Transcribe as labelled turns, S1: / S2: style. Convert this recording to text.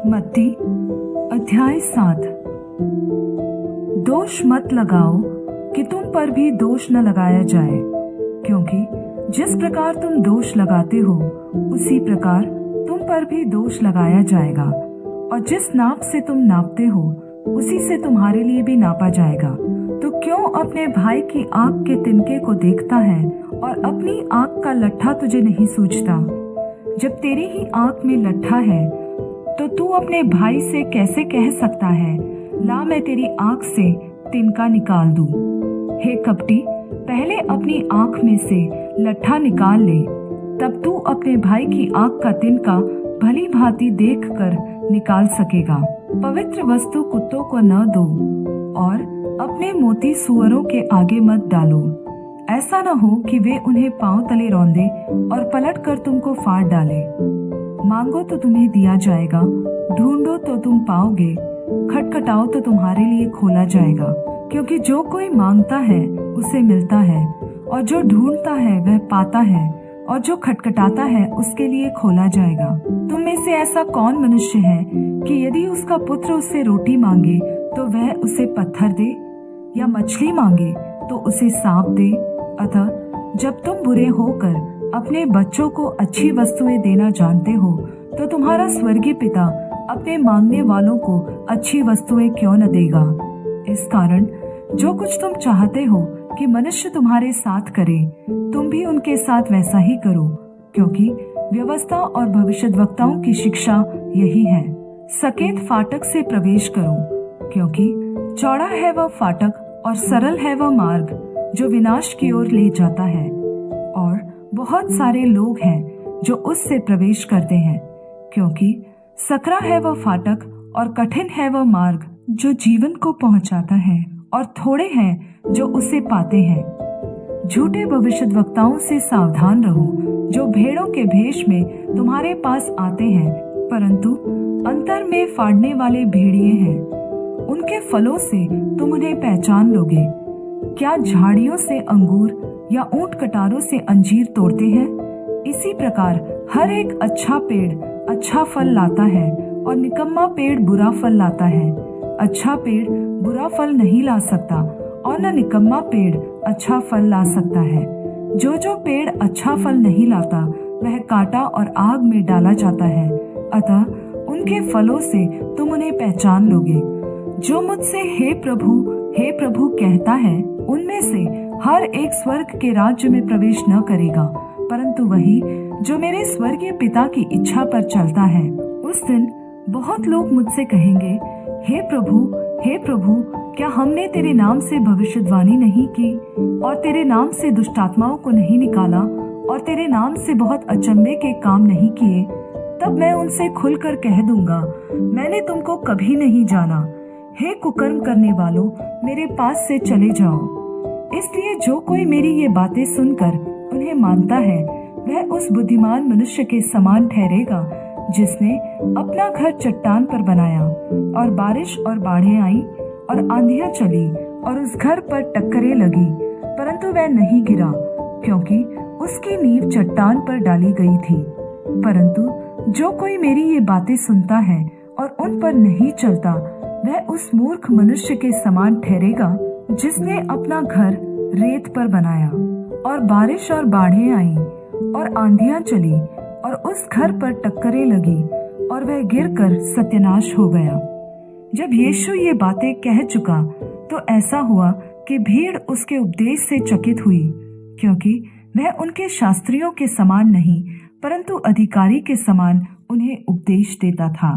S1: मत्ती अध्याय 7। दोष मत लगाओ कि तुम पर भी दोष न लगाया जाए, क्योंकि जिस प्रकार तुम दोष लगाते हो उसी प्रकार तुम पर भी दोष लगाया जाएगा, और जिस नाप से तुम नापते हो उसी से तुम्हारे लिए भी नापा जाएगा। तो क्यों अपने भाई की आंख के तिनके को देखता है और अपनी आंख का लट्ठा तुझे नहीं सूझता? जब तेरी ही आंख में लट्ठा है तो तू अपने भाई से कैसे कह सकता है, ला मैं तेरी आंख से तिनका निकाल दूं? हे कपटी, पहले अपनी आंख में से लट्ठा निकाल ले, तब तू अपने भाई की आंख का तिनका भली भांति देख कर निकाल सकेगा। पवित्र वस्तु कुत्तों को न दो और अपने मोती सूअरों के आगे मत डालो, ऐसा न हो कि वे उन्हें पांव तले रौंदे और पलट कर तुमको फाड़ डाले। मांगो तो तुम्हें दिया जाएगा, ढूंढो तो तुम पाओगे, खटखटाओ तो तुम्हारे लिए खोला जाएगा। क्योंकि जो कोई मांगता है उसे मिलता है, और जो ढूंढता है वह पाता है, और जो खटखटाता है उसके लिए खोला जाएगा। तुम में से ऐसा कौन मनुष्य है कि यदि उसका पुत्र उससे रोटी मांगे तो वह उसे पत्थर दे, या मछली मांगे तो उसे सांप दे? अतः जब तुम बुरे होकर अपने बच्चों को अच्छी वस्तुएं देना जानते हो, तो तुम्हारा स्वर्गीय पिता अपने मांगने वालों को अच्छी वस्तुएं क्यों न देगा। इस कारण जो कुछ तुम चाहते हो कि मनुष्य तुम्हारे साथ करे, तुम भी उनके साथ वैसा ही करो, क्योंकि व्यवस्था और भविष्यद्वक्ताओं की शिक्षा यही है। सकेत फाटक से प्रवेश करो, क्योंकि चौड़ा है वह फाटक और सरल है वह मार्ग जो विनाश की ओर ले जाता है, और बहुत सारे लोग हैं जो उससे प्रवेश करते हैं। क्योंकि सकरा है वह फाटक और कठिन है वह मार्ग जो जीवन को पहुंचाता है, और थोड़े हैं जो उसे पाते हैं। झूठे भविष्यद्वक्ताओं से सावधान रहो, जो भेड़ों के भेष में तुम्हारे पास आते हैं, परंतु अंतर में फाड़ने वाले भेड़िए हैं। उनके फलों से तुम उन्हें पहचान लोगे। क्या झाड़ियों से अंगूर या ऊंट कटारों से अंजीर तोड़ते हैं? इसी प्रकार हर एक अच्छा पेड़ अच्छा फल लाता है, और निकम्मा पेड़ बुरा फल लाता है। अच्छा पेड़ बुरा फल नहीं ला सकता, और न निकम्मा पेड़ अच्छा फल ला सकता है। जो पेड़ अच्छा फल नहीं लाता वह काटा और आग में डाला जाता है। अतः उनके फलों से तुम उन्हें पहचान लोगे। जो मुझसे हे प्रभु कहता है, उनमें से हर एक स्वर्ग के राज्य में प्रवेश न करेगा, परंतु वही जो मेरे स्वर्गीय पिता की इच्छा पर चलता है। उस दिन बहुत लोग मुझसे कहेंगे, हे प्रभु, क्या हमने तेरे नाम से भविष्यवाणी नहीं की, और तेरे नाम से दुष्टात्माओं को नहीं निकाला, और तेरे नाम से बहुत अचंभे के काम नहीं किए? तब मैं उनसे खुलकर कह दूंगा, मैंने तुमको कभी नहीं जाना। हे कुकर्म करने वालों, मेरे पास से चले जाओ। इसलिए जो कोई मेरी ये बातें सुनकर उन्हें मानता है, वह उस बुद्धिमान मनुष्य के समान ठहरेगा जिसने अपना घर चट्टान पर बनाया, और बारिश और बाढ़ें आई और आंधियां चली और उस घर पर टक्करें लगी, परंतु वह नहीं गिरा, क्योंकि उसकी नींव चट्टान पर डाली गई थी। परंतु जो कोई मेरी ये बातें सुनता है और उन पर नहीं चलता, वह उस मूर्ख मनुष्य के समान ठहरेगा जिसने अपना घर रेत पर बनाया, और बारिश और बाढ़ें आई और आंधियां चली और उस घर पर टक्करें लगी, और वह गिरकर सत्यानाश हो गया। जब यीशु ये बातें कह चुका तो ऐसा हुआ कि भीड़ उसके उपदेश से चकित हुई, क्योंकि वह उनके शास्त्रियों के समान नहीं, परंतु अधिकारी के समान उन्हें उपदेश देता था।